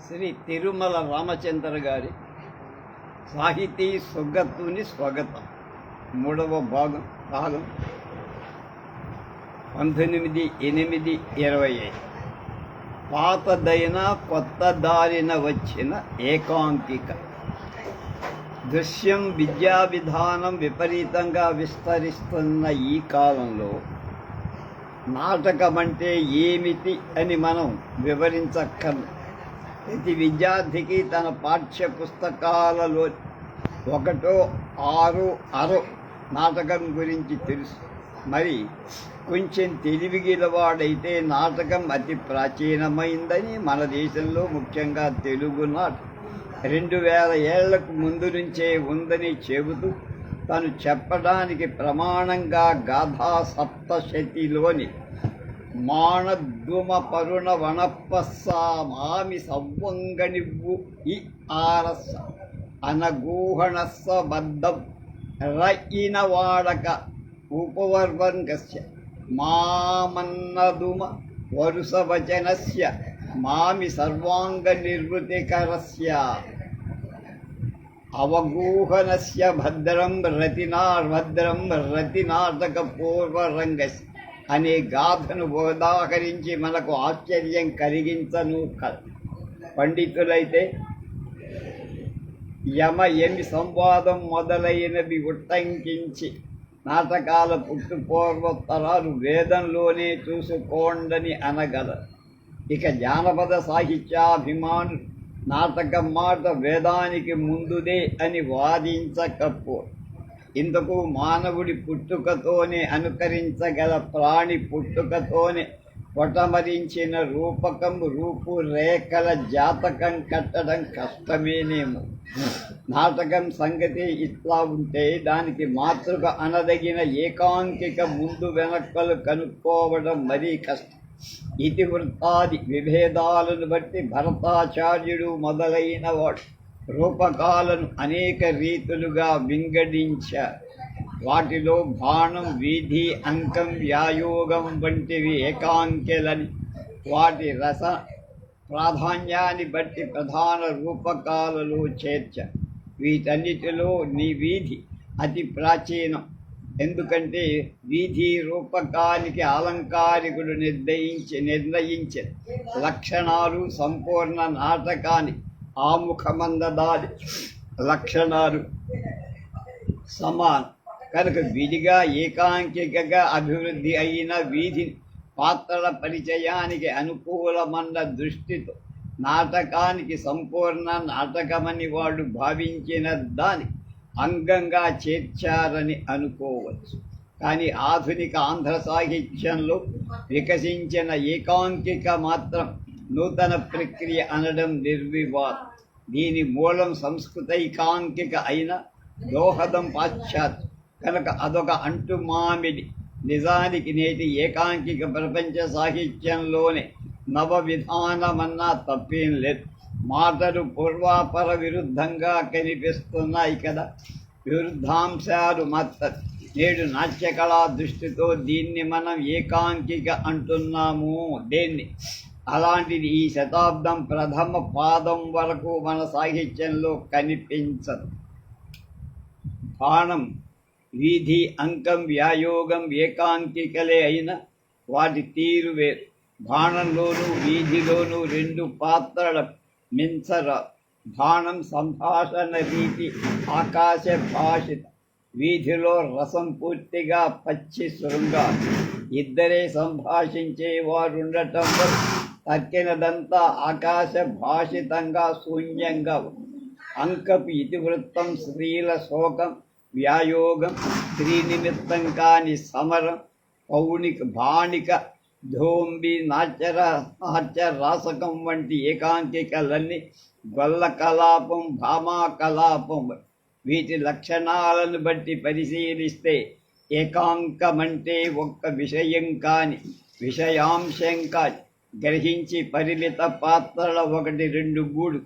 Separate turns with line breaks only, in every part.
శ్రీ తిరుమల రామచంద్ర గారి సాహితీ సొగతుని స్వాగతం. మూడవ భాగం 19/8/25. పాతదైన కొత్త దారిన వచ్చిన ఏకాంకిక. దృశ్యం విద్యా విధానం విపరీతంగా విస్తరిస్తున్న ఈ కాలంలో నాటకం అంటే ఏమిటి అని మనం వివరించక్కర్లేదు. ప్రతి విద్యార్థికి తన పాఠ్య పుస్తకాలలో 1 6 అరో నాటకం గురించి తెలుసు. మరి కొంచెం తెలివిగిలవాడైతే నాటకం అతి ప్రాచీనమైందని, మన దేశంలో ముఖ్యంగా తెలుగునాట 2000 ఏళ్లకు ముందు నుంచే ఉందని చెబుతూ తను చెప్పడానికి ప్రమాణంగా గాథా సప్తశతిలోని మాణద్దుమ పరుణ వనప్పస్స మామి సవ్వంగనివ్వు ఈ ఆరస్స అనగూహణస్స బద్ధం రయిన వాడక ఉపవర్వంగస్య మామన్నదుమ వరుసవచనస్య మామి సర్వాంగ నిర్వృతికరస్య అవగూహనస్య భద్రం రతినాటక పూర్వరంగస్య అనే గాథను ఉదాహరించి మనకు ఆశ్చర్యం కలిగించను. పండితులైతే యమి సంవాదం మొదలైనవి ఉట్టంకించి నాటకాల పుట్టుపూర్వోత్తరాలు వేదంలోనే చూసుకోండని అనగలరు. ఇక జానపద సాహిత్యాభిమానులు నాటకం మాట వేదానికి ముందుదే అని వాదించకపో. ఇందుకు మానవుడి పుట్టుకతోనే అనుకరించగల ప్రాణి పుట్టుకతోనే పొటమరించిన రూపకం రూపురేఖల జాతకం కట్టడం కష్టమేనేమో. నాటకం సంగతి ఇట్లా ఉంటే దానికి మాతృక అనదగిన ఏకాంకిక ముందు వెనక్కలు కనుక్కోవడం మరీ కష్టం. ఇతివృత్తాది విభేదాలను బట్టి భరతాచార్యుడు మొదలైన వాడు రూపకాలను అనేక రీతులుగా వింగడించారు. వాటిలో బాణం, వీధి, అంకం, వ్యాయోగం వంటివి ఏకాంకెలని, వాటి రస ప్రాధాన్యాన్ని బట్టి ప్రధాన రూపకాలలో చేర్చారు. వీటన్నిటిలో వీధి అతి ప్రాచీనం. ఎందుకంటే వీధి రూపకానికి అలంకారికుడు నిర్ణయించిన లక్షణాలు సంపూర్ణ నాటకాన్ని ఆముఖమందదాది లక్షణాలు సమానం కనుక విడిగా ఏకాంకికగా అభివృద్ధి అయిన వీధి పాత్రల పరిచయానికి అనుకూలమన్న దృష్టితో నాటకానికి సంపూర్ణ నాటకమని వాడు భావించిన దాని అంగంగా చేర్చారని అనుకోవచ్చు. కానీ ఆధునిక ఆంధ్ర సాహిత్యంలో వికసించిన ఏకాంకిక మాత్రం నూతన ప్రక్రియ అనడం నిర్వివాదం. దీని మూలం సంస్కృతైకాంకిక అయిన దోహదం పాశ్చాత్యం కనుక అదొక అంటుమామిడి. నిజానికి నేటి ఏకాంకిక ప్రపంచ సాహిత్యంలోనే నవ విధానమన్నా తప్పేం లేదు. మాటలు పూర్వాపర విరుద్ధంగా కనిపిస్తున్నాయి కదా. విరుద్ధాంశాలు మాత్రం నేడు నాట్యకళా దృష్టితో దీన్ని మనం ఏకాంకిక అంటున్నాము. దేన్ని అలాంటిది ఈ శతాబ్దం ప్రథమ పాదం వరకు మన సాహిత్యంలో కనిపించదు. బాణం, వీధి, అంకం, వ్యాయోగం ఏకాంకికలే అయినా వాటి తీరు వేరు. బాణంలోనూ వీధిలోనూ 2 పాత్రల మించర. బాణం సంభాషణ రీతి ఆకాశ భాషిత, వీధిలో రసం పూర్తిగా పచ్చి శృంగారు. ఇద్దరే సంభాషించేవారుండటం వల్ల తక్కినదంతా ఆకాశ భాషితంగా శూన్యంగా. అంకపు ఇతివృత్తం స్త్రీల శోకం, వ్యాయోగం స్త్రీ నిమిత్తం కాని సమరం, పౌనిక బాణిక ధోంబి నాట్యరాసకం వంటి ఏకాంకికలన్నీ గొల్ల కలాపం, భామా కలాపం. వీటి లక్షణాలను బట్టి పరిశీలిస్తే ఏకాంకమంటే ఒక్క విషయం కాని విషయాంశం కాని గ్రహించి పరిమిత పాత్రల 1 2 3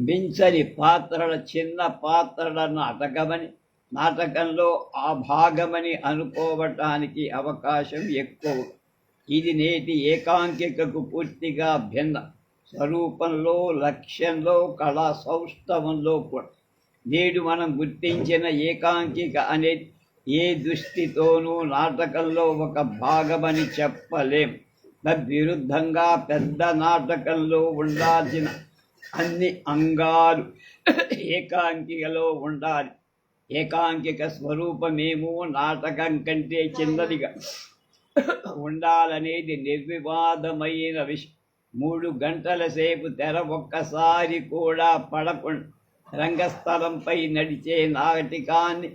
మించని పాత్రల చిన్న పాత్రల నాటకమని, నాటకంలో ఆ భాగమని అనుకోవటానికి అవకాశం ఎక్కువ. ఇది నేటి ఏకాంకికకు పూర్తిగా భిన్నం. స్వరూపంలో, లక్ష్యంలో, కళా సౌష్ఠవంలో కూడా. నేడు మనం గుర్తించిన ఏకాంకిక అనేది ఏ దృష్టితోనూ నాటకంలో ఒక భాగమని చెప్పలేం. తద్విరుద్ధంగా పెద్ద నాటకంలో ఉండాల్సిన అన్ని అంగాలు ఏకాంకికలో ఉండాలి. ఏకాంకిక స్వరూపమేమో నాటకం కంటే చిన్నదిగా ఉండాలనేది నిర్వివాదమైన విషయం. 3 గంటల సేపు తెర ఒక్కసారి కూడా పడకుండా రంగస్థలంపై నడిచే నాటకాన్ని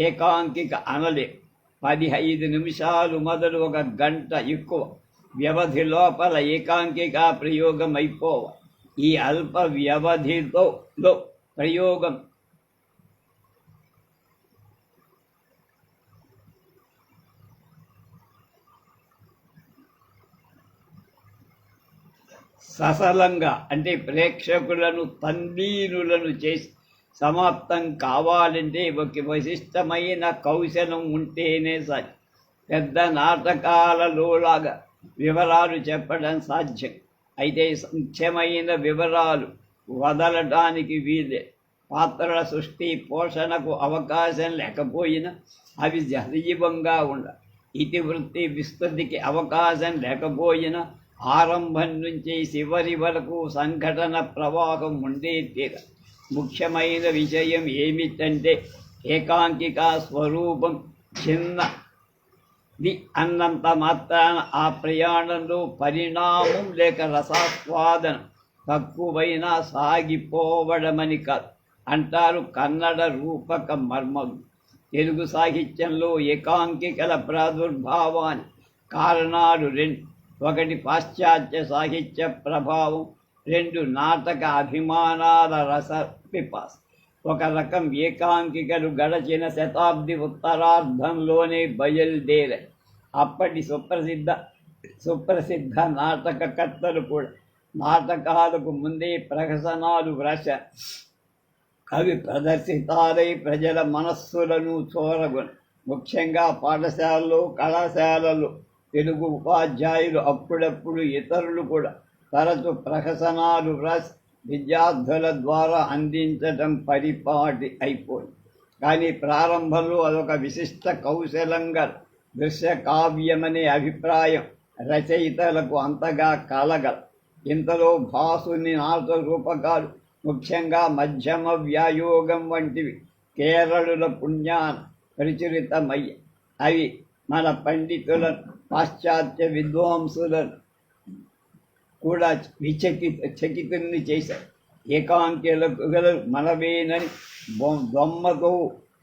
ఏకాంకిక అనలేం. 15 నిమిషాలు మొదలు 1 గంట ఎక్కువ వ్యవధి లోపల ఏకాంకిక ప్రయోగం అయిపోవాలి. ఈ అల్ప వ్యవధిలో ప్రయోగం సఫలంగా, అంటే ప్రేక్షకులను తందీనులను చేసి సమాప్తం కావాలంటే ఒక విశిష్టమైన కౌశలం ఉంటేనే సరి. పెద్ద నాటకాలలోలాగా వివరాలు చెప్పడం సాధ్యం. అయితే ముఖ్యమైన వివరాలు వదలడానికి వీలే. పాత్రల సృష్టి పోషణకు అవకాశం లేకపోయినా అవి సజీవంగా ఉండాలి. ఇతివృత్తి విస్తృతికి అవకాశం లేకపోయినా ఆరంభం నుంచి చివరి వరకు సంఘటన ప్రవాహం ఉండే తీర. ముఖ్యమైన విషయం ఏమిటంటే ఏకాంకిక స్వరూపం చిన్నది అన్నంత మాత్రాన ఆ ప్రయాణంలో పరిణామం లేక రసాస్వాదన తక్కువైనా సాగిపోవడమని కాదు అంటారు కన్నడ రూపక మర్మలు. తెలుగు సాహిత్యంలో ఏకాంకికల ప్రాదుర్భావాన్ని కారణాలు 2. 1 పాశ్చాత్య సాహిత్య ప్రభావం, 2 నాటక అభిమానాల రస పిపాస. ఒక రకం ఏకాంకికలు గడచిన శతాబ్ది ఉత్తరార్ధంలోనే బయలుదేరాయి. అప్పటి సుప్రసిద్ధ నాటకకర్తలు కూడా నాటకాలకు ముందే ప్రహసనాలు వ్రాశారు. అవి ప్రదర్శితాలై ప్రజల మనస్సులను చోరగొని. ముఖ్యంగా పాఠశాలలో, కళాశాలలో తెలుగు ఉపాధ్యాయులు అప్పుడప్పుడు ఇతరులు కూడా తరచు ప్రహసనాలు వ్రాసి విద్యార్థుల ద్వారా అందించడం పరిపాటి అయిపోయింది. కానీ ప్రారంభంలో అదొక విశిష్ట కౌశలంగా దృశ్య కావ్యమనే అభిప్రాయం రచయితలకు అంతగా కలగల. ఇంతలో భాసుని నాట రూపకాలు, ముఖ్యంగా మధ్యమ వ్యాయోగం వంటివి కేరళుల పుణ్యాన ప్రచురితమయ్యాయి. అవి మన పండితులను, పాశ్చాత్య విద్వాంసులను కూడా చకితుల్ని చేశారు. ఏకాంకికలు మనవేనని దొమ్మతో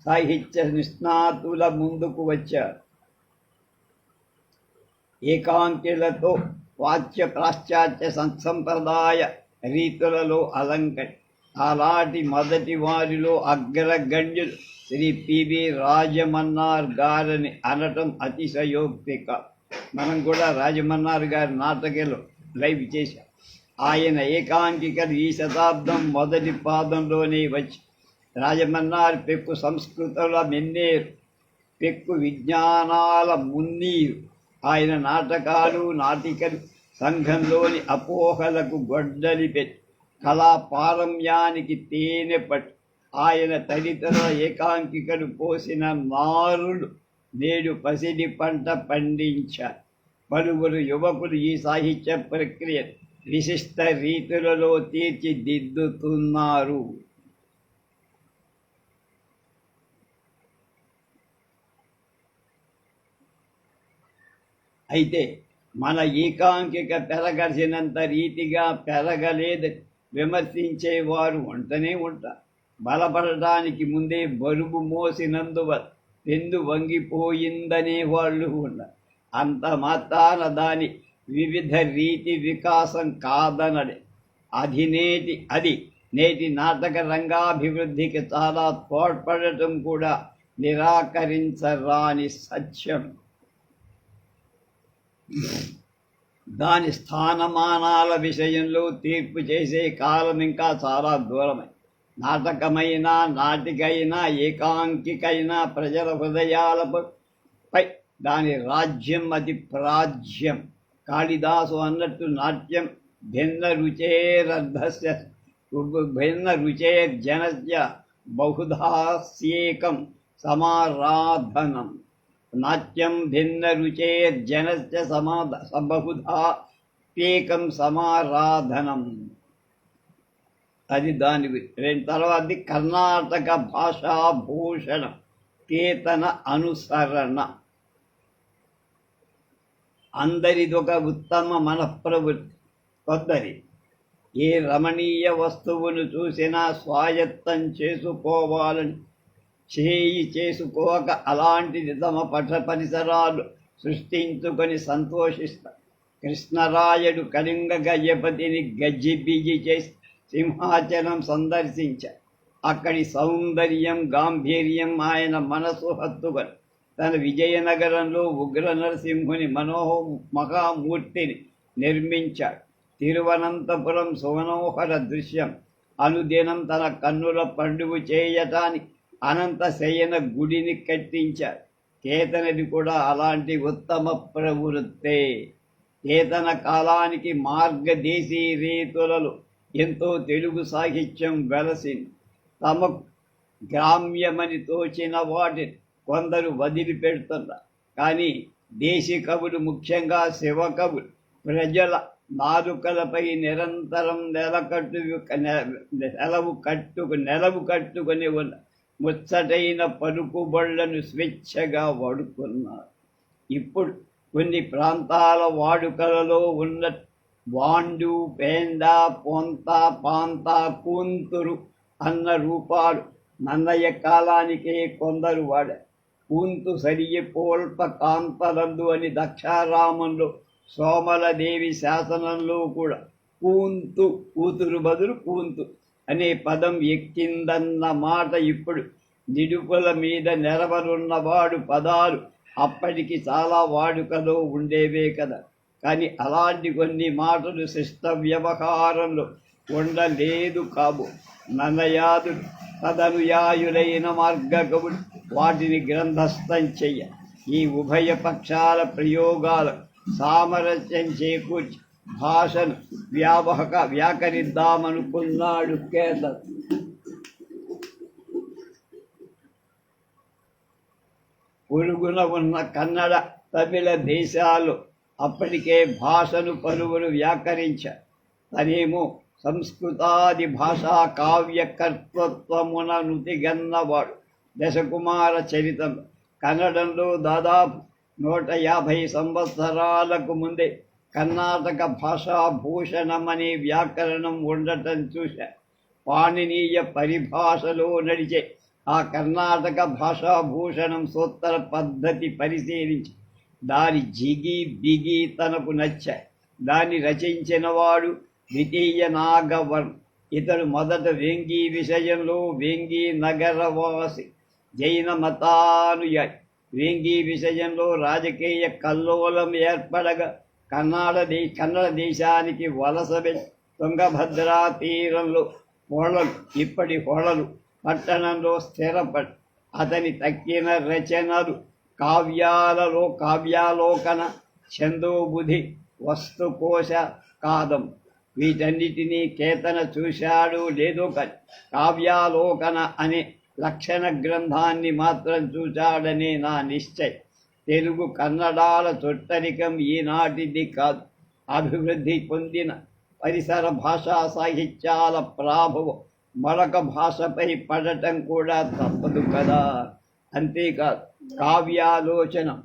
సాహిత్య నిష్ణాతుల ముందుకు వచ్చారు. ఏకాంకిలతో పాశ్చాత్య సంప్రదాయ రీతులలో అలంకరి. అలాంటి మొదటి వారిలో అగ్రగణ్యులు శ్రీ పివి రాజమన్నార్ గారని అనటం అతిశయోక్తి కాదు. మనం కూడా రాజమన్నార్ గారి నాటకాలు లైవ్ చేశాం. ఆయన ఏకాంకికలు ఈ శతాబ్దం మొదటి పాదంలోనే వచ్చి రాజమన్నార్ పెక్కు సంస్కృతుల మెన్నేరు, పెక్కు విజ్ఞానాల మున్నీరు. ఆయన నాటకాలు, నాటికలు సంఘంలోని అపోహలకు గొడ్డలి పెట్టి కళా పారమ్యానికి తేనె పట్టు. ఆయన తదితర ఏకాంకికలు పోసిన నారులు నేడు పసిడి పంట పండించారు. పలువురు యువకులు ఈ సాహిత్య ప్రక్రియ విశిష్ట రీతులలో తీర్చిదిద్దుతున్నారు. అయితే మన ఏకాంకిక పెరగసినంత రీతిగా పెరగలేదని విమర్శించేవారు ఉంటూనే ఉంటారు. బలపడటానికి ముందే బరువు మోసినందువల్ల పెందు వంగిపోయిందనే వాళ్ళు ఉన్నారు. అంత మాత్రాన దాని వివిధ రీతి వికాసం కాదనడే. అది నేటి నాటక రంగాభివృద్ధికి చాలా తోడ్పడటం కూడా నిరాకరించరాని సత్యం. దాని స్థానమానాల విషయంలో తీర్పు చేసే కాలం ఇంకా చాలా దూరమే. నాటకమైనా, నాటికైనా, ఏకాంకికైనా ప్రజల హృదయాలపై దాని రాజ్యం అతి ప్రాజ్యం. కాళిదాసు అన్నట్టు నాట్యం భిన్న రుచేరర్ధస్య భిన్న రుచేర్జనస్య బహుధాస్యేకం సమారాధనం. నాట్యం భిన్న రుచేర్జనస్య బహుధాప్యేకం సమారాధనం. అది దాని తర్వాత కర్ణాటక భాషాభూషణ కేతన అనుసరణ. అందరిదొక ఉత్తమ మనఃప్రవృత్తి. కొందరి ఏ రమణీయ వస్తువును చూసినా స్వాయత్తం చేసుకోవాలని చేసుకోక అలాంటిది తమ పరిసరాలు సృష్టించుకొని సంతోషిస్తారు. కృష్ణరాయుడు కళింగ గజపతిని గజ్జిబిజి చేసి సింహాచలం సందర్శించారు. అక్కడి సౌందర్యం గాంభీర్యం ఆయన మనసు హత్తుకొని తన విజయనగరంలో ఉగ్ర నరసింహుని మహామూర్తిని నిర్మించాడు. తిరువనంతపురం సుమనోహర దృశ్యం అనుదినం తన కన్నుల పండుగ చేయటానికి అనంత శయన గుడిని కట్టించాడు. కేతనది కూడా అలాంటి ఉత్తమ ప్రవృత్తే. కేతన కాలానికి మార్గదేశీ రీతులలో ఎంతో తెలుగు సాహిత్యం వెలసింది. తమకు గ్రామ్యమని తోచిన వాటిని కొందరు వదిలిపెడుతున్నారు. కానీ దేశీ కవులు, ముఖ్యంగా శివ కవులు, ప్రజల నాలుకలపై నిరంతరం నెలవు కట్టుకుని ఉన్న ముచ్చటైన పలుకుబళ్లను స్వేచ్ఛగా వాడుకున్నారు. ఇప్పుడు కొన్ని ప్రాంతాల వాడుకలలో ఉన్న వాండు, పేండ, పొంత, పాంత, కూంతురు అన్న రూపాలు నన్నయ్య కాలానికే కొందరు వాడారు. కూంతు సరియ పోల్ప కాంతలందు అని దక్షారామంలో సోమలదేవి శాసనంలో కూడా కూంతు, కూతురు బదులు కూంతు అనే పదం ఎక్కిందన్న మాట ఇప్పుడు నిడుపుల మీద నెరవనున్నవాడు పదాలు అప్పటికి చాలా వాడుకలో ఉండేవే కదా. కానీ అలాంటి కొన్ని మాటలు శిష్ట వ్యవహారంలో ఉండలేదు కాబో. నన్నయాదుడు తదనుయాయులైన మార్గకవుడు వాటిని గ్రంథస్థం చెయ్య. ఈ ఉభయ పక్షాల ప్రయోగాలు సామరస్యం చేకూర్చి భాషను వ్యాకరిద్దామనుకున్నాడు కేతన్. పొరుగున ఉన్న కన్నడ, తమిళ దేశాలు అప్పటికే భాషను పలువురు వ్యాకరించారు. తనేమో సంస్కృతాది భాషా కావ్యకర్తృత్వమున నుతిగన్నవాడు. దశకుమార చరితం కన్నడంలో దాదాపు 150 సంవత్సరాలకు ముందే కర్ణాటక భాషాభూషణమనే వ్యాకరణం ఉండటం చూశా. పాణినీయ పరిభాషలో నడిచే ఆ కర్ణాటక భాషాభూషణం సూత్ర పద్ధతి పరిశీలించి దాని జిగి బిగి తనకు నచ్చాయి. దాన్ని రచించిన వాడు ద్వితీయ నాగవర్మ. ఇతడు మొదట వేంగి విషయంలో వేంగి నగరవాసి, జైన మతానుయాయి. వేంగి విషయంలో రాజకీయ కల్లోలం ఏర్పడగా కన్నడ దేశానికి వలస వెళ్ళి తుంగభద్రా తీరంలో హోళలు, ఇప్పటి హోళలు పట్టణంలో స్థిరపడి అతని తక్కిన రచనలు కావ్యాలోకన, ఛందోబుధి, వస్తుకోశ, కాదం వీటన్నిటినీ కేతన చూశాడు లేదో కానీ కావ్యాలోకన అనే లక్షణ గ్రంథాన్ని మాత్రం చూశాడనే నా నిశ్చయం. తెలుగు కన్నడాల చుట్టరికం ఈనాటిది కాదు. అభివృద్ధి పొందిన పరిసర భాషా సాహిత్యాల ప్రాభవం మరొక భాషపై పడటం కూడా తప్పదు కదా. అంతేకాదు కావ్యాలోచనం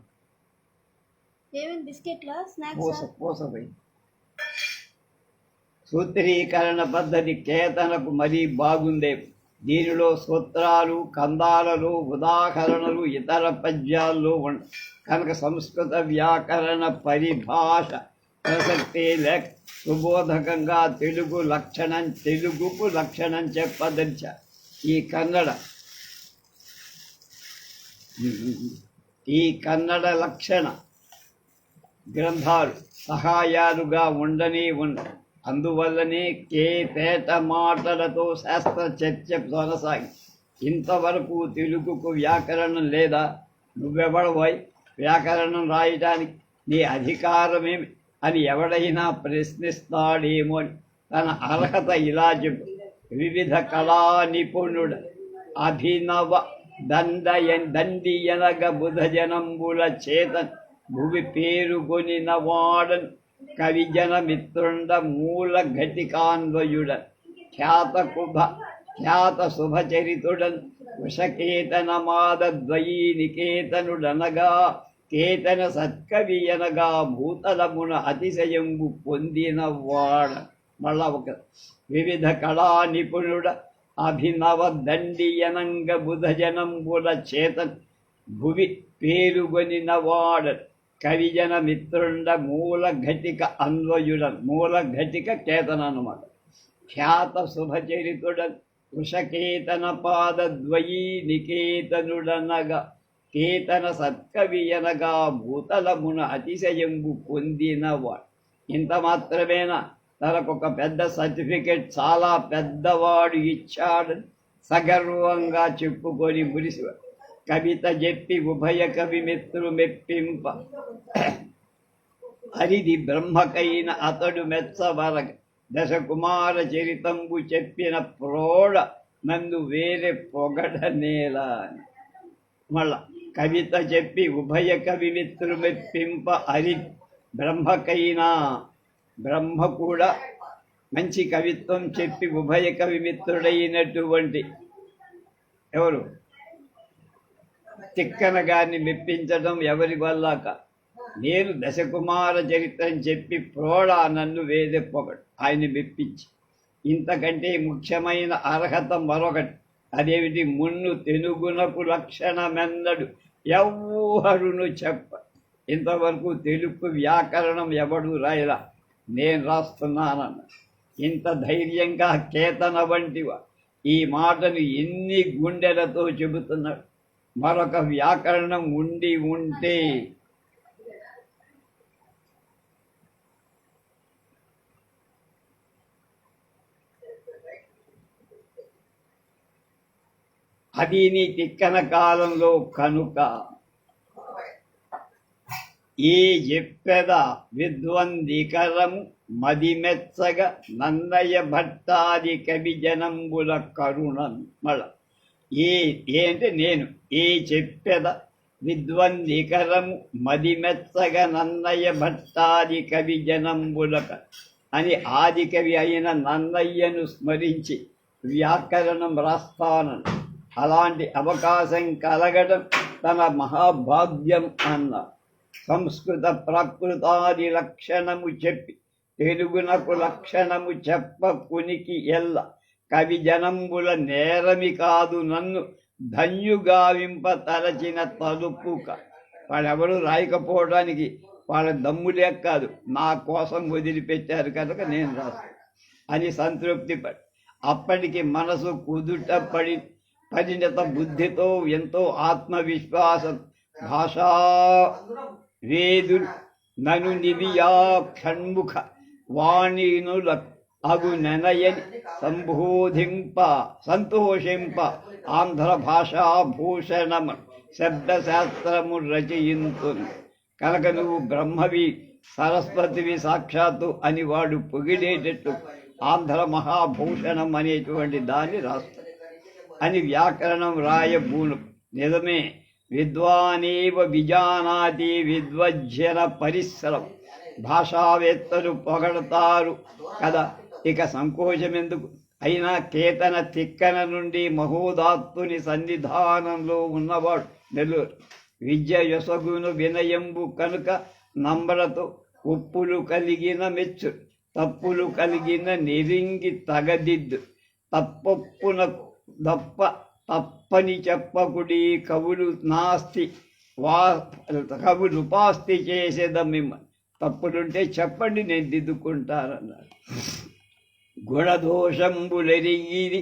పోసపై సూత్రీకరణ పద్ధతి కేతనకు మరీ బాగుందే. దీనిలో సూత్రాలు, కందాలలో ఉదాహరణలు ఇతర పద్యాల్లో కనుక సంస్కృత వ్యాకరణ పరిభాష ప్రసక్తే లేక సుబోధకంగా తెలుగుకు లక్షణం చెప్పదలిచారు. ఈ కన్నడ లక్షణ గ్రంథాలు సహాయాలుగా ఉండనే ఉన్నాయి. అందువల్లనే తేట మాటలతో శాస్త్ర చర్చ కొనసాగి ఇంతవరకు తెలుగుకు వ్యాకరణం లేదా, నువ్వెవడవై వ్యాకరణం రాయటానికి, నీ అధికారమేమి, అని ఎవడైనా ప్రశ్నిస్తాడేమో అని తన అర్హత ఇలా చెప్పు. వివిధ కళా నిపుణుడు అభినవ దండియనగ బుధజనంబుల చేతన్ భువి పేరుగొనిన వాడన్ కవిజన మిత్రుండ మూల ఘటికాన్వయుడ ఖ్యాత శుభచరితుడన్ వృషకేతనమాదద్వయీ నికేతనుడనగా కేతన సత్కవియనగా భూతలమున అతిశయంబు పొందిన వాడ. మళ్ళా ఒక వివిధ కళా నిపుణుడ అభినవ దండియనంగ బుధజనంబుల చేతన్ భువి పేరుగొనిన వాడ కవిజన మిత్రుండ మూల ఘటిక అన్వయుడన్. మూల ఘటిక కేతన అన్నమాట. ఖ్యాత శుభచరితుడ వృషకేతన పాదద్వయీ నికేతనుడనగా కేతన సత్కవియనగా భూతలమున అతిశయంబు పొందినవాడు. ఇంత మాత్రమేనా, తనకొక పెద్ద సర్టిఫికెట్ చాలా పెద్దవాడు ఇచ్చాడని సగర్వంగా చెప్పుకొని మురిసివాడు. కవిత చెప్పి ఉభయ కవి మిత్రు మెప్పింప హరిది బ్రహ్మకైన అతడు మెచ్చవరగ దశకుమార చరితంబు చెప్పిన ప్రోడ నందు వేరే పొగడ నేల అని. మళ్ళా కవిత చెప్పి ఉభయ కవి మిత్రు మెప్పింప హరి బ్రహ్మకైనా, బ్రహ్మ కూడా మంచి కవిత్వం చెప్పి ఉభయ కవి మిత్రుడైనటువంటి ఎవరు తిక్కన గారిని మెప్పించడం ఎవరి వల్లాక. నేను దశకుమార చరిత్రం చెప్పి ప్రోడ నన్ను వేదే పొగడు ఆయన్ని మెప్పించి. ఇంతకంటే ముఖ్యమైన అర్హత మరొకటి. అదేమిటి? మున్ను తెలుగునకు లక్షణమెన్నడు ఎవ్వరును చెప్ప. ఇంతవరకు తెలుగు వ్యాకరణం ఎవడు రాయలా, నేను రాస్తున్నానన్న. ఇంత ధైర్యంగా కేతన వంటివా ఈ మాటను ఎన్ని గుండెలతో చెబుతున్నాడు. మరొక వ్యాకరణం ఉండి ఉంటే అది నీ తిక్కన కాలంలో కనుక ఈ చెప్పెద విద్వందికరము మదిమెచ్చగ నన్నయ భట్టాది కవి జనంబుల కరుణం. మళ్ళా ఏంటే నేను ఈ చెప్పెద విద్వందికరము మదిమెచ్చగ నన్నయ భట్టాది కవి జనంబులక అని ఆదికవి అయిన నన్నయ్యను స్మరించి వ్యాకరణం రాస్తానని. అలాంటి అవకాశం కలగడం తన మహాభాగ్యం అన్న. సంస్కృత ప్రాకృతాది లక్షణము చెప్పి తెలుగునకు లక్షణము చెప్ప కునికి ఎల్ల కవి జనంబుల నేరమి కాదు నన్ను ధన్యుగావింప తలచిన తలుపుక. వాళ్ళెవరూ రాయకపోవడానికి వాళ్ళ దమ్ములే కాదు, నా కోసం వదిలిపెట్టారు కనుక నేను రాస్తాను అని సంతృప్తి పడి అప్పటికి మనసు కుదుట పరిణత బుద్ధితో ఎంతో ఆత్మవిశ్వాసం భాషా వేదు నను నివియా ఖణ్ముఖ వాణినుల అగు నెనయని సంతోషింప ఆంధ్ర భాషా భూషణము శబ్దశాస్త్రము రచయింతును. కనుక నువ్వు బ్రహ్మవి సరస్వతివి సాక్షాత్తు అని వాడు పొగిడేటట్టు ఆంధ్ర మహాభూషణం అనేటువంటి దాన్ని రాస్తాడు అని వ్యాకరణం రాయబూను. నిజమే, విద్వానేవ విజానాతి విద్వజ్జన పరిశ్రమ. భాషావేత్తలు పొగడతారు కదా, ఇక సంకోచం ఎందుకు? అయినా కేతన తిక్కన నుండి మహోదాత్తుని సన్నిధానంలో ఉన్నవాడు నెల్లూరు. విద్య యొసగును వినయంబు కనుక నమ్రతో ఒప్పులు కలిగిన మెచ్చు, తప్పులు కలిగిన నిరింగి తగదిద్దు. తప్పని చెప్పకుడి కవులు నాస్తి కవులుపాస్తి చేసేదా మిమ్మల్ని. తప్పులుంటే చెప్పండి, నేను దిద్దుకుంటానన్నారు. గుణదోషంబులెరిగిది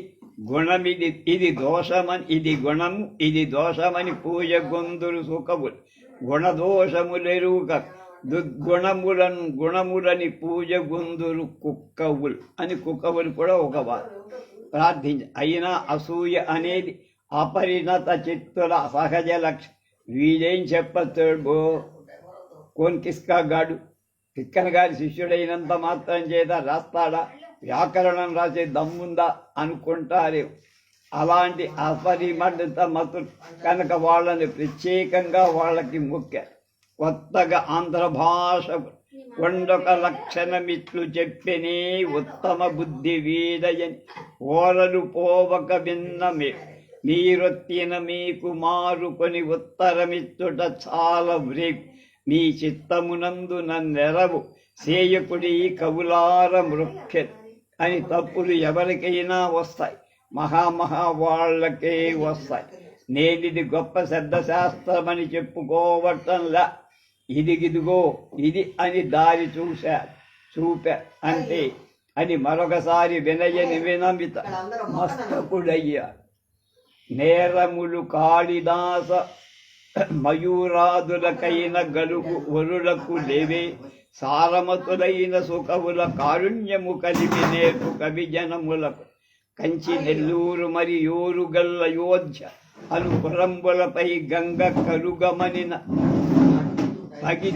గుణమిది ఇది దోషమని, ఇది గుణము ఇది దోషమని పూజ గొందులు సుఖములు. గుణదోషములెరుక గుణములని పూజ గొందులు కుక్కవులు అని. కుక్కవులు కూడా ఒక వారు ప్రార్థించ. అయినా అసూయ అనేది అపరిణత చిత్తుల సహజ లక్షణం. వీడేం చెప్పతాడు? కోన్ కిస్కా గాడు తిక్కన గారి శిష్యుడైనంత మాత్రం చేత రాస్తాడా, వ్యాకరణం రాసే దమ్ముందా అనుకుంటారే. అలాంటి అపరిమిత మతులు కనుక వాళ్ళని ప్రత్యేకంగా వాళ్ళకి ముఖ్య. కొత్తగా ఆంధ్ర భాష కొండొక లక్షణమిట్లు చెప్పినే ఉత్తమ బుద్ధి వీడయని ఓరలు పోవక విన్నమే మీరొత్తిన మీకు మారుకొని ఉత్తరమిచ్చుట చాలా వ్రేగు మీ చిత్తమునందు నన్నెరవు సేయకుడి కవులార మృఖ్య అని తప్పులు ఎవరికైనా వస్తాయి, మహామహా వాళ్ళకే వస్తాయి. నేనిది గొప్ప శబ్దశాస్త్రమని చెప్పుకోవటంలా ఇదిగిదిగో ఇది అని దారి చూపా అంతే అని మరొకసారి వినయని వినమిత మస్తకుడయ్యా. నేరములు కాళిదాస మయూరాదులకైన గలుగు వరులకు లేవే సారమతులైన సుఖముల కారుణ్యము కలిపి నేర్పు కవి జనములకు కంచి నెల్లూరు మరి యోరుగల్ల యోధ్య అను పురంబులపై గంగ కరుగమనిన తగి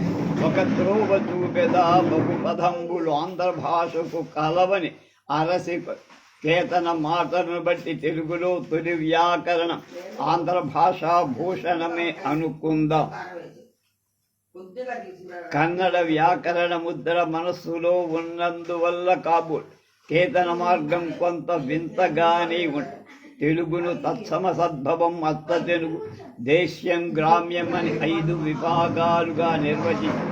ఒక త్రోవ చూపెదా బహుపదంబులు ఆంధ్ర భాషకు కలవని అరసి కేతన మాటను బట్టి తెలుగులో తొలి వ్యాకరణం ఆంధ్ర భాషా భూషణమే అనుకుందాం. కన్నడ వ్యాకరణ ముద్ర మనస్సులో ఉన్నందువల్ల కాబోలు కేతన మార్గం కొంత వింతగానే ఉంటుంది. తెలుగును తత్సమ సద్భవం అత్త తెలుగు దేశ్యం గ్రామ్యం అని 5 విభాగాలుగా నిర్వచించి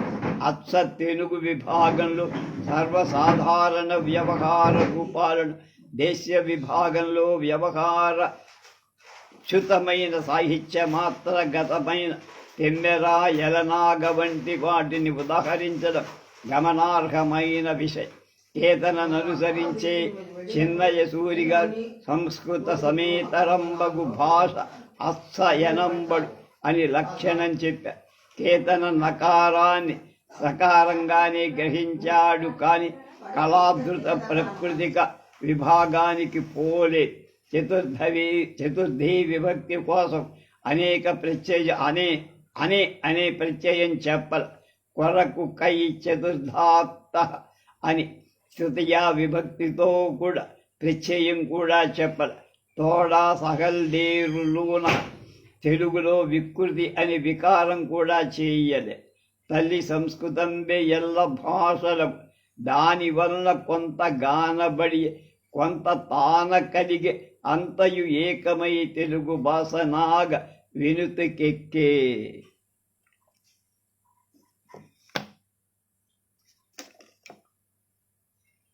అచ్చ తెలుగు విభాగంలో సర్వసాధారణ వ్యవహార రూపాలను, దేశ్య విభాగంలో వ్యవహార చ్యుతమైన సాహిత్య మాత్రగతమైన తెమ్మెర యలనాగ వంటి వాటిని ఉదాహరించడం గమనార్హమైన విషయం. కేతనను అనుసరించే చిన్నయసూరి గారు సంస్కృత సమేతరంబగు భాష అస్సయనంబడు అని లక్షణం చెప్పారు. కేతన నకారాన్ని సకారంగానే గ్రహించాడు, కానీ కళాధృత ప్రకృతిక విభాగానికి పోలే. చతుర్థీ విభక్తి కోసం అనేక ప్రత్యయ అనే ప్రత్యయం చెప్పల. కొరకు కై చతుర్థాప్త అని తృతీయ విభక్తితో కూడా ప్రత్యయం కూడా చెప్పల. తోడా సహల్దేరులోన తెలుగులో వికృతి అని వికారం కూడా చేయలే. తల్లి సంస్కృతంబే ఎల్ల భాషలకు, దానివల్ల కొంత గానబడి కొంత తాన కలిగే అంతయు ఏకమై తెలుగు భాష నాగ వినుతికెక్కే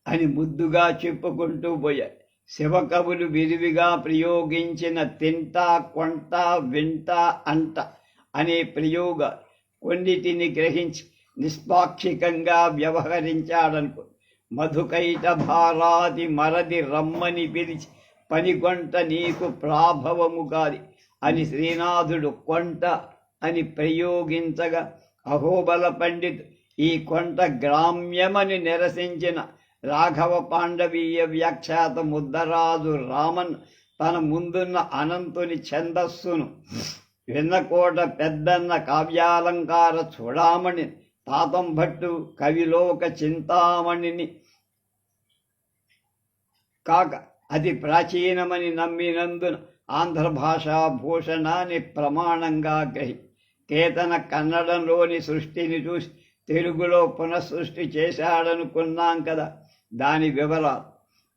అని ముద్దుగా చెప్పుకుంటూ పోయారు. శివకవులు విరివిగా ప్రయోగించిన తింట, కొంట, వింట, అంట అనే ప్రయోగాలు కొన్నిటిని గ్రహించి నిష్పాక్షికంగా వ్యవహరించాడనుకో. మధుకైట భారాది మరది రమ్మని పిలిచి పనిగొంట నీకు ప్రాభవము కాది అని శ్రీనాథుడు కొంట అని ప్రయోగించగా, అహోబల పండితు ఈ కొంట గ్రామ్యమని నిరసించిన రాఘవ పాండవీయ వ్యాఖ్యాత ముద్దరాజు రామన్ తన ముందున్న అనంతుని ఛందస్సును వెన్నకోట పెద్దన్న కావ్యాలంకార చూడామణి తాతం భట్టు కవిలోక చింతామణిని కాక అతి ప్రాచీనమని నమ్మినందున ఆంధ్ర భాషా భూషణాన్ని ప్రమాణంగా గ్రహి కేతన కన్నడంలోని సృష్టిని చూసి తెలుగులో పునఃసృష్టి చేశాడనుకున్నాం కదా. దాని వివరాలు,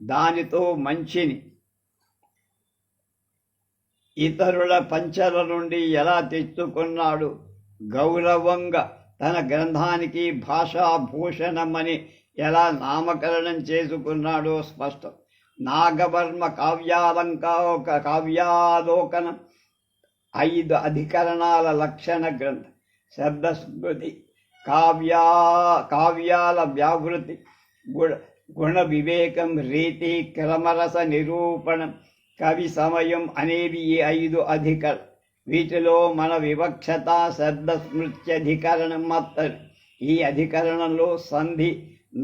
దానితో మంచిని ఇతరుల పంచల నుండి ఎలా తెచ్చుకున్నాడు, గౌరవంగా తన గ్రంథానికి భాషాభూషణమని ఎలా నామకరణం చేసుకున్నాడో స్పష్టం. నాగవర్మ కావ్యాలోకనం 5 అధికరణాల లక్షణ గ్రంథం. శబ్దస్మృతి, కావ్యాల వ్యావృతి, గుణ వివేకం, రీతి, క్రమరస నిరూపణం, కవి సమయం అనేవి ఈ 5 అధికరణం. వీటిలో మన వివక్షత శబ్దస్మృత్యధికరణం మాత్రం. ఈ అధికరణంలో సంధి,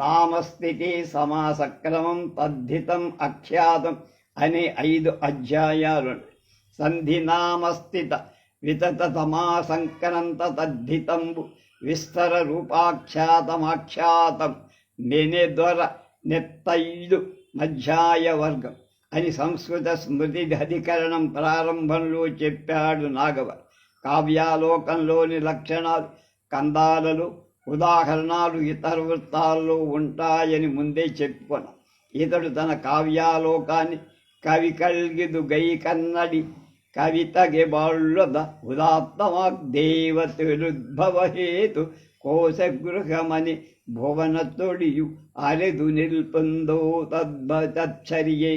నామస్థితి, సమాసక్రమం, తద్ధితం, అఖ్యాతం అనే 5 అధ్యాయాలు. సంధి నామస్థిత వితత సమాసంకరంత తద్ధితంబు విస్తర రూపాఖ్యాతమాఖ్యాతం నేనే దొర నెత్తైదు మధ్యాయ వర్గం అని సంస్కృత స్మృతి అధికరణం ప్రారంభంలో చెప్పాడు నాగవర్. కావ్యాలోకంలోని లక్షణాలు కందాలలో ఉదాహరణలు ఇతర వృత్తాల్లో ఉంటాయని ముందే చెప్పుకున్నాం. ఇతడు తన కావ్యాలోకాన్ని కవి కల్గిదు గై కన్నడి కవితಗೆ ಬಾಳ್ಳದ ಉದಾತ್ತವಾಗ್ದೇವತಿರುದ್ಭವ ಹೇತು ಕೋಶಗೃಹಮನಿ ಭುವನ ತೊಡಿಯು ಅರೆದು ನಿಲ್ಪಂదో తచ్చరియే.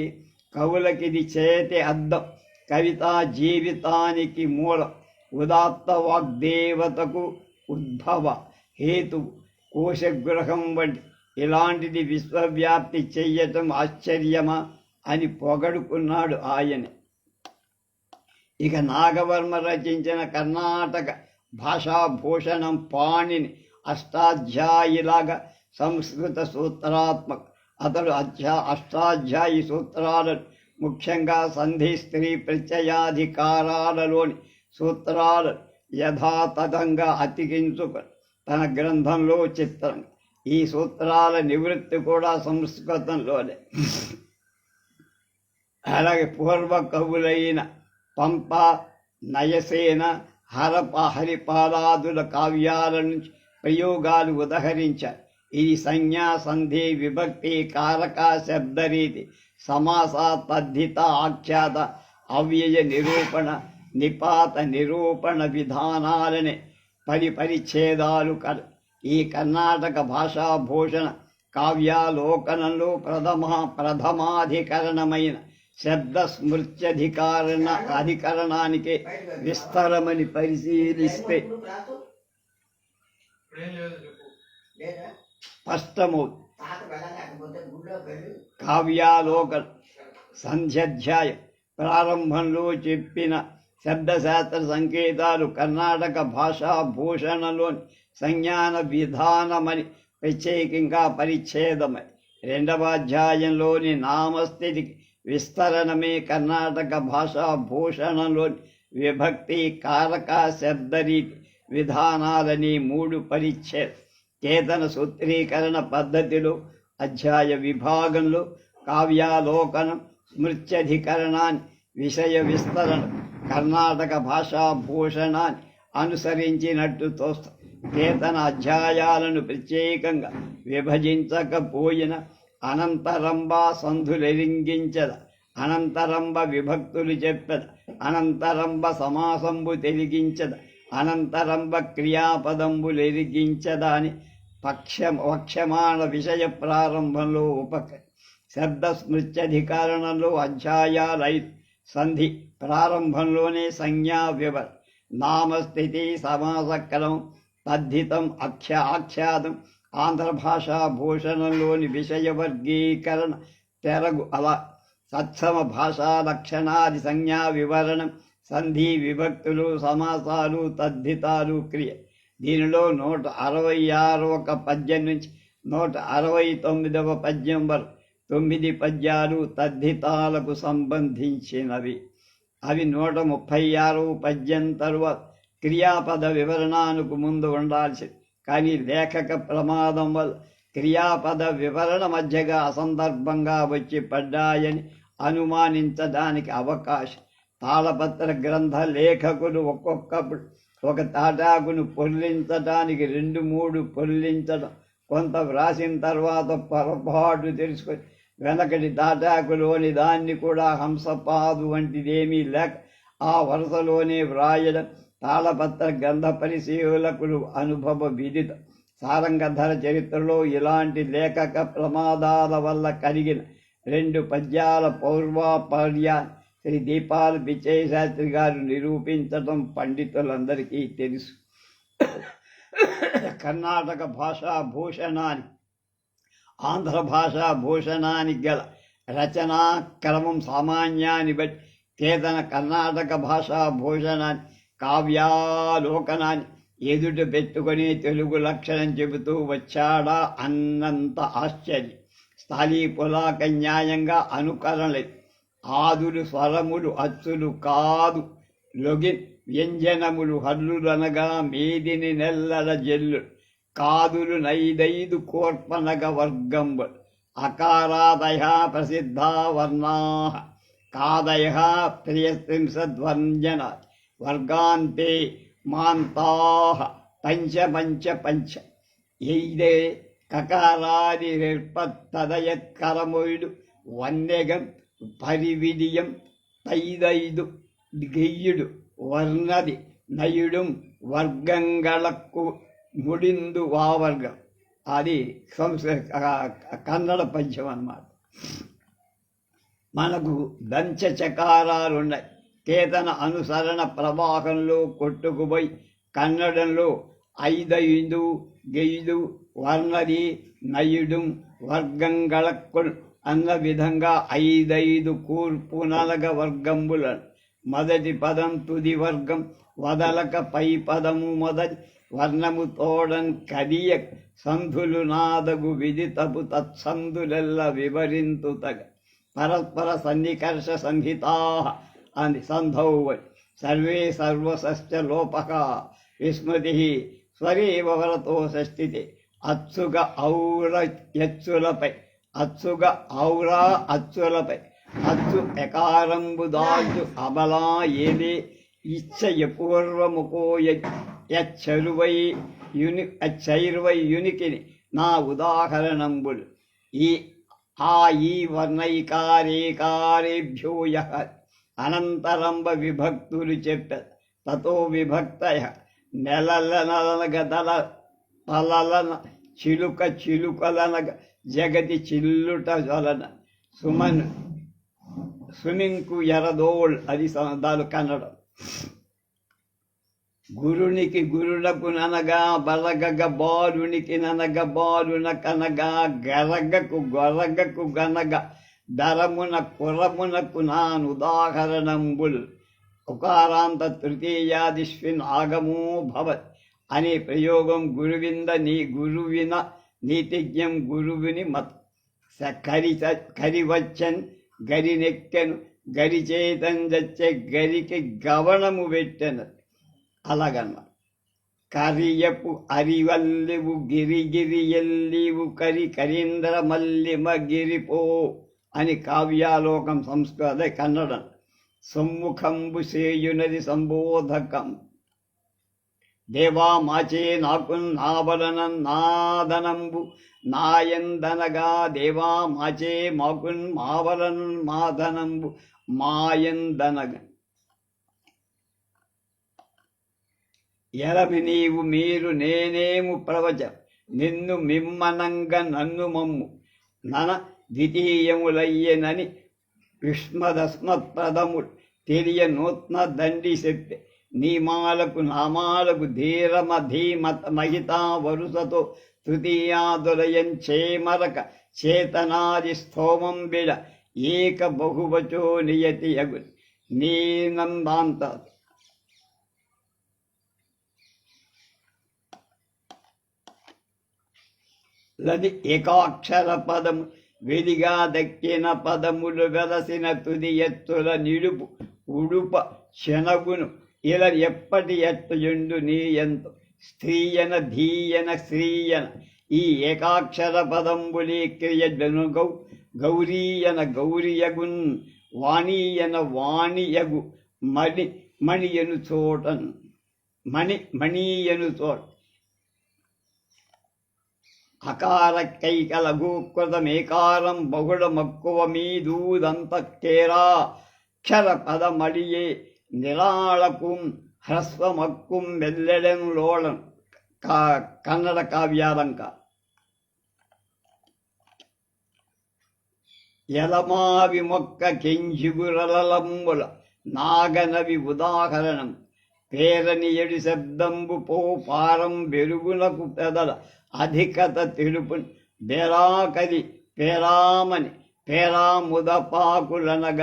కవులకిది చేతి అద్దం, కవితా జీవితానికి మూలం. ఉదాత్త వాగ్దేవతకు ఉద్భవ హేతు కోశగృహం వంటి ఇలాంటిది విశ్వవ్యాప్తి చెయ్యటం ఆశ్చర్యమా అని పొగడుకున్నాడు ఆయన. ఇక నాగవర్మ రచించిన కర్ణాటక భాషాభూషణం పాణిని అష్టాధ్యాయిలాగా సంస్కృత సూత్రాత్మక. అతడు అష్టాధ్యాయి సూత్రాలను ముఖ్యంగా సంధి స్త్రీ ప్రత్యయాధికారాలలోని సూత్రాలను యథాతథంగా అతికించుకొని తన గ్రంథంలో చిత్రంగా. ఈ సూత్రాల నివృత్తి కూడా సంస్కృతంలోనే. అలాగే పూర్వ కవులైన పంప, నయసేన, హరిపాలాదుల కావ్యాల నుంచి ప్రయోగాలు ఉదహరించారు. ఇది సంజ్ఞా, సంధి, విభక్తి, కారక, శబ్దరీతి, సమాస, తద్ధిత, ఆఖ్యాత, అవ్యయ నిరూపణ, నిపాత నిరూపణ విధానాలనే పరిచ్ఛేదాలు కలవు. ఈ కర్ణాటక భాషాభూషణ కావ్యాలోకనంలో ప్రథమాధికరణమైన శబ్ద స్మృత్యధికరణానికే విస్తరమని పరిశీలిస్తే స్పష్టమవుతుంది. కావ్యాలోక సంధ్యాధ్యాయం ప్రారంభంలో చెప్పిన శబ్దశాస్త్ర సంకేతాలు కర్ణాటక భాషాభూషణలోని సంజ్ఞాన విధానమని ప్రత్యేకంగా పరిచ్ఛేదమై, రెండవ అధ్యాయంలోని నామస్థితికి విస్తరణమే కర్ణాటక భాషాభూషణంలోని విభక్తి, కారక, శబ్దరీతి విధానాలని మూడు పరిచ్ఛేదం. కేతన సూత్రీకరణ పద్ధతిలో అధ్యాయ విభాగంలో కావ్యాలోకనం, స్మృత్యధికరణాన్ని, విషయ విస్తరణ కర్ణాటక భాషాభూషణాన్ని అనుసరించినట్టు తోస్తాం. కేతన అధ్యాయాలను ప్రత్యేకంగా విభజించకపోయిన అనంతరంబ సంధులెరింగించద, అనంతరంబ విభక్తులు చెప్పద, అనంతరంబ సమాసంబు తెలిగించద, అనంతరంబ క్రియాపదంబులెరిగించద అని వక్ష్యమాణ విషయ ప్రారంభంలో శబ్ద స్మృత్యధికరణంలో అధ్యాయాలైదు. సంధి ప్రారంభంలోనే సంజ్ఞా వివర, నామస్థితి, సమాసక్రమం, తద్ధితం, ఆఖ్యాతం. ఆంధ్ర భాషాభూషణంలోని విషయ వర్గీకరణ తెరగు అలా సత్సమ భాషా లక్షణాది సంజ్ఞా వివరణం, సంధి, విభక్తులు, సమాసాలు, తద్ధితాలు, క్రియ. దీనిలో 166వ పద్యం నుంచి 169వ పద్యం వరకు 9 పద్యాలు తద్ధితాలకు సంబంధించినవి. అవి 136వ పద్యం తరువాత క్రియాపద వివరణకు ముందు ఉండాల్సింది. కానీ లేఖక ప్రమాదం వల్ల క్రియాపద వివరణ మధ్యగా అసందర్భంగా వచ్చి పడ్డాయని అనుమానించడానికి అవకాశం. తాళపత్ర గ్రంథ లేఖకులు ఒక్కొక్కప్పుడు ఒక తాటాకును పొర్లించడానికి 2-3 పొర్లించడం, కొంత వ్రాసిన తర్వాత పొరపాటు తెలుసుకొని వెనకటి తాటాకులోని దాన్ని కూడా హంసపాదు వంటిదేమీ లేక ఆ వరుసలోనే వ్రాయడం తాళపత్ర గ్రంథ పరిశీలకులు అనుభవ విదితం. సారంగధర చరిత్రలో ఇలాంటి లేఖక ప్రమాదాల వల్ల కలిగిన 2 పద్యాల పౌర్వాపర్యాన్ని శ్రీ దీపాల పిచ్చయ్యశాస్త్రి గారు నిరూపించటం పండితులందరికీ తెలుసు. కర్ణాటక భాషాభూషణానికి, ఆంధ్ర భాషాభూషణానికి గల రచనా క్రమం సామాన్యాన్ని బట్టి కేతన కర్ణాటక భాషాభూషణాన్ని, కావ్యాలోకనాన్ని ఎదుట పెట్టుకొని తెలుగు లక్షణం చెబుతూ వచ్చాడా అన్నంత ఆశ్చర్యం. స్థాళీ పులాక న్యాయంగా అనుకరణలేదు. ఆదులు, స్వరములు, అచ్చులు కాదు. లొగిన్ వ్యంజనములు హల్లులనగా మేదిని నెల్లల జల్లు కాదులు నైదైదు కోర్పనగ వర్గంబు అకారాదయ ప్రసిద్ధా వర్ణా కాదయ త్రియస్త్రింశద్వర్జన వర్గాంతే మాంతా పంచ పంచ ఎయిదే కకారాది తదయత్కరమొయుడు వన్యగం పరివిడియం తైదైదు గెయ్యుడు వర్ణది నయుడుం వర్గంగళక్కు ముడిందు వావర్గం. అది కన్నడ పద్యం అన్నమాట. మనకు దంచ చకారాలున్నాయి. కేతన అనుసరణ ప్రవాహంలో కొట్టుకుపోయి కన్నడంలో ఐదైదు గెయ్యుడు వర్ణది నయుడుం వర్గంగళక్కుడు అన్న విధంగా ఐదైదు కూర్పునలగ వర్గంబులను మొదటి పదం తుది వర్గం వదలక పై పదము మొదటి వర్ణము తోడన్ కదియ సంధులు నాదగు విదితపు తత్సంధులెల్ల వివరింతుతగ పరస్పర సన్నికర్ష సంహితా అని సంధౌవై సర్వే సర్వసశ్చ లోపక విస్మృతి స్వరేవ వరతో షష్ఠితే అచ్చుగ ఔర యచ్చులపై అచ్చుగ ఔరా అచ్చులపై అచ్చు ఎకారంబు దాచు అబలా ఏదే ఇచ్చయ పూర్వముకో యచ్చరువై అచ్చైర్వై యునికిని నా ఉదాహరణంబులు ఈ వర్ణైకారేకారేభ్యో యః అనంతరంబ విభక్తులు చెప్ప తతో విభక్తయ నెలలనగ దళ పలలన చిలుక చిలుకలనగ జగతి చిల్లుట జలన సుమన్ సుమింకు ఎరదోళ్ అది దాని కన్నడం. గురునికి గురునకు ననగా బలగగ బాలునికి ననగ బాలున కనగా గరగకు గొరగకు గనగ దరమున కురమునకు నాను ఉదాహరణంబుల్ ఉకారాంత తృతీయాదిష్విన్ ఆగమో భవత్ అనే ప్రయోగం గురువిన నీతిజ్ఞం గురువుని మత్ కరివచ్చన్ గరినెక్కెను గరిచేతంజచ్చే గరికి గవనము పెట్టెను. అలాగన్న కరియపు అరివల్లివు గిరిగిరి ఎల్లివు కరీంద్ర మల్లిమ గిరిపో అని కావ్యాలోకం సంస్కృత కన్నడం. సమ్ముఖంబు సేయునది సంబోధకం దేవా మాచే నాకు నాబలనం నాదనంబు నాయందనగా దేవా మాచే మాకున్ మావలన్ మాదనంబు మాయందనగ ఎలమి నీవు మీరు నేనేము ప్రవచ నిన్ను మిమ్మనంగ నన్ను మమ్ము నన ద్వితీయములయ్యనని విష్మదస్మత్ప్రదముడు తెలియ నూత్న దండి చెప్పే నీమాలకు నామాలకు ధీరమ ధీమత మహితా వరుసతో తృతీయాదులయంచేమరక చేతనాది స్థోమం బిడ ఏక బహువచో నియతి యగు నీనందాంత లది ఏకాక్షర పదము వెదిగా దక్కిన పదములు వెలసిన తుది ఎత్తుల నిడుపు ఉడుప శనగును ఇలా ఎప్పటి ఎత్తుయుండు నీ ఎంతో స్త్రీయన ధీయన స్త్రీయన ఈ ఏకాక్షర పదంబులీ క్రియ జనుగౌ గౌరీయన గౌరియగున్ వాణీయన వాణియగు మణియను చోటన్ మణీయను చోట అకార కైకల భూకృతమేకారం బహుళ మక్కువ మీదూదంత కేరా క్షర పదమడియే నిరాళకుం హ్రస్వమక్కుం వెల్లెడెంలోళం కన్నడ కావ్యాలంక ఎలమావి మొక్క కెంజిగురలంబుల నాగనవి ఉదాహరణం పేరని ఎడి శబ్దంబు పో పారం బెరుగునకు పెదల అధికత తెలుపు బెరాకది పేరామని పేరా ముదపాకులనగ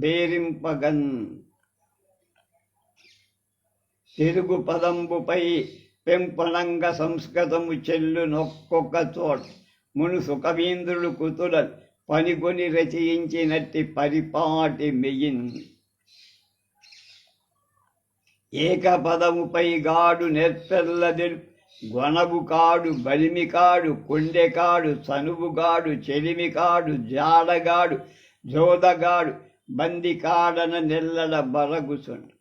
బేరింపగన్ తెలుగు పదంబుపై పెంపనంగ సంస్కృతము చెల్లు నొక్కొక్క చోట మును సుఖవీంద్రుడు కుతులను పనికొని రచయించినట్టి పరిపాటి మెయిన్ ఏకపదముపై గాడు నెర్పెల్లదెలు గొనగు బలిమికాడు కొండెకాడు చనువుగాడు చెలిమికాడు జాడగాడు జోదగాడు బందికాడన నెల్లడ బరగుసుండు.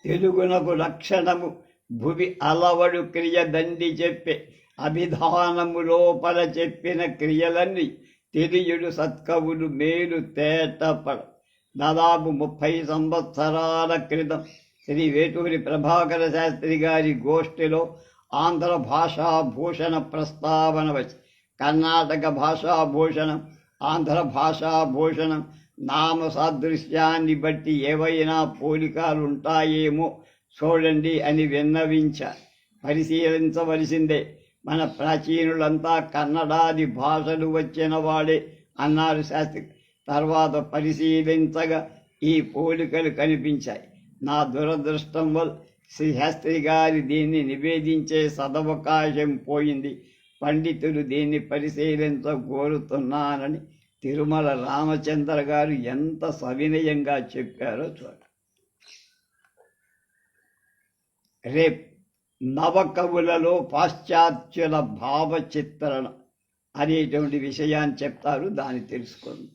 తెలుగునకు లక్షణము భువి అలవడు క్రియ దండి చెప్పే అభిధానము లోపల చెప్పిన క్రియలన్నీ తెలియుడు సత్కవులు మేలు తేటపడ. దాదాపు 30 సంవత్సరాల క్రితం శ్రీ వేటూరి ప్రభాకర శాస్త్రి గారి గోష్ఠిలో ఆంధ్ర భాషాభూషణ ప్రస్తావన వచ్చి కర్ణాటక భాషాభూషణం, ఆంధ్ర భాషాభూషణం నామ సాదృశ్యాన్ని బట్టి ఏవైనా పోలికలుంటాయేమో చూడండి అని విన్నవించారు. పరిశీలించవలసిందే. మన ప్రాచీనులంతా కన్నడాది భాషలు వచ్చిన వాడే అన్నారు శాస్త్రి. తర్వాత పరిశీలించగా ఈ పోలికలు కనిపించాయి. నా దురదృష్టం వల్ల శ్రీ శాస్త్రి గారి దీన్ని నివేదించే సదవకాశం పోయింది. పండితులు దీన్ని పరిశీలించగోరుతున్నానని తిరుమల రామచంద్ర గారు ఎంత సవినయంగా చెప్పారో చూడ. రేపు నవకవులలో పాశ్చాత్యుల భావ చిత్రణ అనేటువంటి విషయాన్ని చెప్తారు. దాన్ని తెలుసుకోండి.